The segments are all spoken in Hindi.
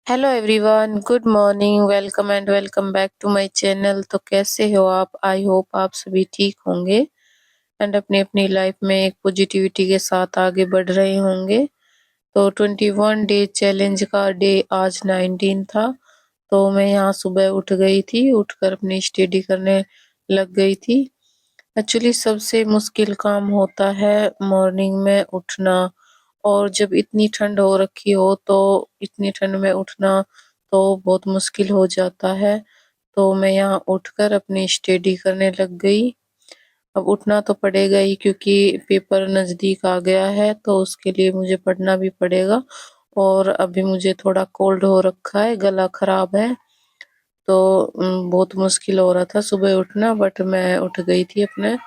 Hello everyone, good morning, welcome and welcome back to my channel. तो कैसे हो आप? आई होप आप सभी ठीक होंगे एंड अपनी अपनी लाइफ में एक पॉजिटिविटी के साथ आगे बढ़ रहे होंगे। तो 21 डे चैलेंज का डे आज 19 था। तो मैं यहाँ सुबह उठ गई थी, उठकर अपनी स्टडी करने लग गई थी। एक्चुअली सबसे मुश्किल काम होता है मॉर्निंग में उठना। और जब इतनी ठंड हो रखी हो तो इतनी ठंड में उठना तो बहुत मुश्किल हो जाता है। तो मैं यहाँ उठकर अपनी स्टडी करने लग गई। अब उठना तो पड़ेगा ही क्योंकि पेपर नज़दीक आ गया है, तो उसके लिए मुझे पढ़ना भी पड़ेगा। और अभी मुझे थोड़ा कोल्ड हो रखा है, गला खराब है। तो बहुत मुश्किल हो रहा था सुबह उठना, बट मैं उठ गई थी अपने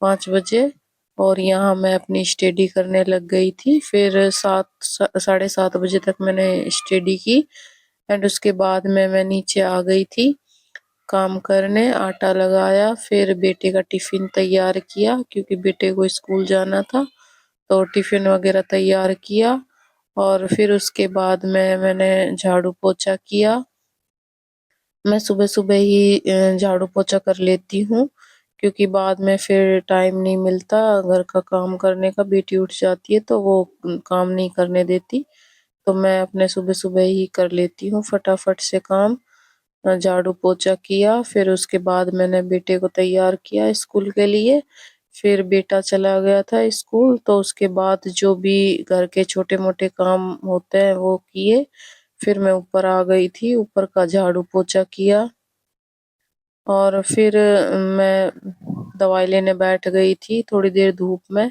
5 बजे। और यहाँ मैं अपनी स्टडी करने लग गई थी। फिर 7 साढ़े 7 बजे तक मैंने स्टडी की एंड उसके बाद में मैं नीचे आ गई थी काम करने, आटा लगाया, फिर बेटे का टिफिन तैयार किया क्योंकि बेटे को स्कूल जाना था। तो टिफिन वगैरह तैयार किया और फिर उसके बाद में मैंने झाड़ू पोछा किया। मैं सुबह-सुबह ही झाड़ू पोछा कर लेती हूँ क्योंकि बाद में फिर टाइम नहीं मिलता घर का काम करने का। बेटी उठ जाती है तो वो काम नहीं करने देती। तो मैं अपने सुबह-सुबह ही कर लेती हूँ फटाफट से काम। झाड़ू पोछा किया, फिर उसके बाद मैंने बेटे को तैयार किया स्कूल के लिए। फिर बेटा चला गया था स्कूल, तो उसके बाद जो भी घर के छोटे-मोटे काम होते हैं वो किए। फिर मैं ऊपर आ गई थी, ऊपर का झाड़ू पोछा किया और फिर मैं दवाई लेने बैठ गई थी थोड़ी देर धूप में,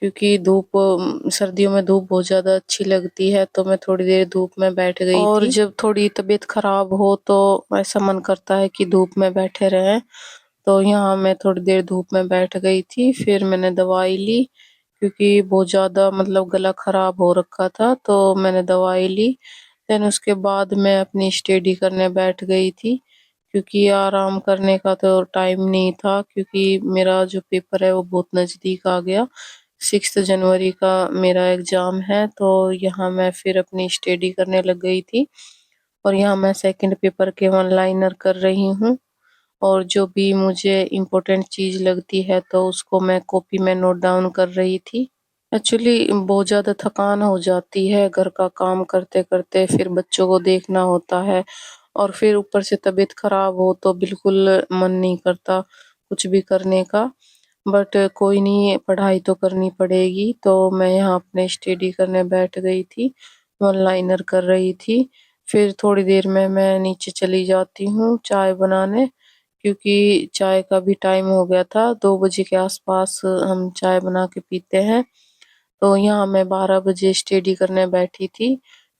क्योंकि धूप सर्दियों में धूप बहुत ज़्यादा अच्छी लगती है, तो मैं थोड़ी देर धूप में बैठ गई और थी। जब थोड़ी तबीयत खराब हो तो ऐसा मन करता है कि धूप में बैठे रहें। तो यहाँ मैं थोड़ी देर धूप में बैठ गई थी, फिर मैंने दवाई ली क्योंकि बहुत ज़्यादा मतलब गला खराब हो रखा था, तो मैंने दवाई ली। देन उसके बाद मैं अपनी स्टडी करने बैठ गई थी क्योंकि आराम करने का तो टाइम नहीं था, क्योंकि मेरा जो पेपर है वो बहुत नज़दीक आ गया। 6 जनवरी का मेरा एग्ज़ाम है, तो यहाँ मैं फिर अपनी स्टडी करने लग गई थी। और यहाँ मैं सेकंड पेपर के वन लाइनर कर रही हूँ और जो भी मुझे इम्पोर्टेंट चीज़ लगती है तो उसको मैं कॉपी में नोट डाउन कर रही थी। एक्चुअली बहुत ज़्यादा थकान हो जाती है घर का काम करते-करते, फिर बच्चों को देखना होता है और फिर ऊपर से तबीयत खराब हो तो बिल्कुल मन नहीं करता कुछ भी करने का। बट कोई नहीं, पढ़ाई तो करनी पड़ेगी, तो मैं यहाँ अपने स्टडी करने बैठ गई थी, वन लाइनर कर रही थी। फिर थोड़ी देर में मैं नीचे चली जाती हूँ चाय बनाने, क्योंकि चाय का भी टाइम हो गया था, 2 बजे के आस-पास हम चाय बना के पीते हैं। तो यहाँ मैं 12 बजे स्टडी करने बैठी थी,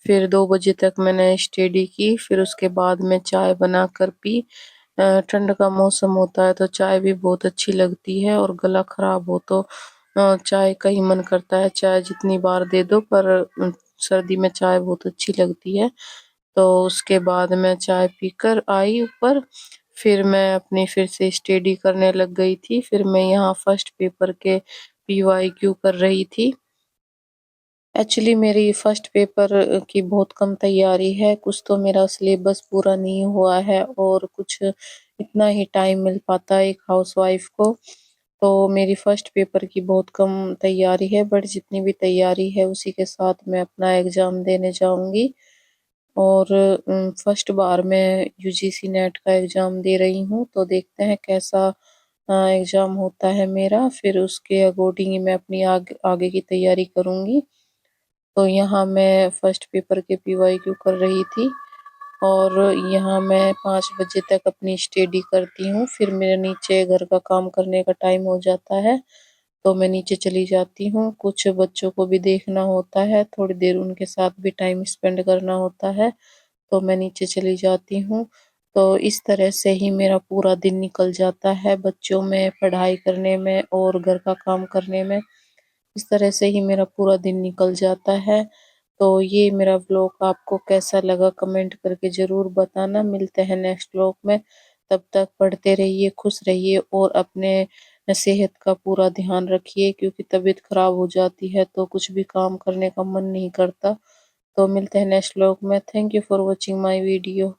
फिर 2 बजे तक मैंने स्टडी की, फिर उसके बाद में चाय बनाकर पी। ठंड का मौसम होता है तो चाय भी बहुत अच्छी लगती है और गला खराब हो तो चाय का ही मन करता है, चाय जितनी बार दे दो पर सर्दी में चाय बहुत अच्छी लगती है। तो उसके बाद मैं चाय पीकर आई ऊपर, फिर मैं अपनी फिर से स्टडी करने लग गई थी, फिर मैं यहाँ फर्स्ट पेपर के पीवाईक्यू कर रही थी। एक्चुअली मेरी फर्स्ट पेपर की बहुत कम तैयारी है, कुछ तो मेरा सिलेबस पूरा नहीं हुआ है और कुछ इतना ही टाइम मिल पाता है एक हाउसवाइफ को। तो मेरी फर्स्ट पेपर की बहुत कम तैयारी है, बट जितनी भी तैयारी है उसी के साथ मैं अपना एग्ज़ाम देने जाऊँगी। और फर्स्ट बार मैं यूजीसी नेट का एग्ज़ाम दे रही हूँ, तो देखते हैं कैसा एग्ज़ाम होता है मेरा, फिर उसके अकॉर्डिंग ही मैं अपनी आगे की तैयारी करूँगी। तो यहाँ मैं फर्स्ट पेपर के पीवाईक्यू कर रही थी और यहाँ मैं 5 बजे तक अपनी स्टडी करती हूँ, फिर मेरे नीचे घर का काम करने का टाइम हो जाता है, तो मैं नीचे चली जाती हूँ। कुछ बच्चों को भी देखना होता है, थोड़ी देर उनके साथ भी टाइम स्पेंड करना होता है, तो मैं नीचे चली जाती हूँ। तो इस तरह से ही मेरा पूरा दिन निकल जाता है बच्चों में, पढ़ाई करने में और घर का काम करने में। इस तरह से ही मेरा पूरा दिन निकल जाता है। तो ये मेरा व्लॉग आपको कैसा लगा कमेंट करके ज़रूर बताना। मिलते हैं नेक्स्ट व्लॉग में, तब तक पढ़ते रहिए, खुश रहिए और अपने सेहत का पूरा ध्यान रखिए, क्योंकि तबीयत खराब हो जाती है तो कुछ भी काम करने का मन नहीं करता। तो मिलते हैं नेक्स्ट व्लॉग में। Thank you for watching my video.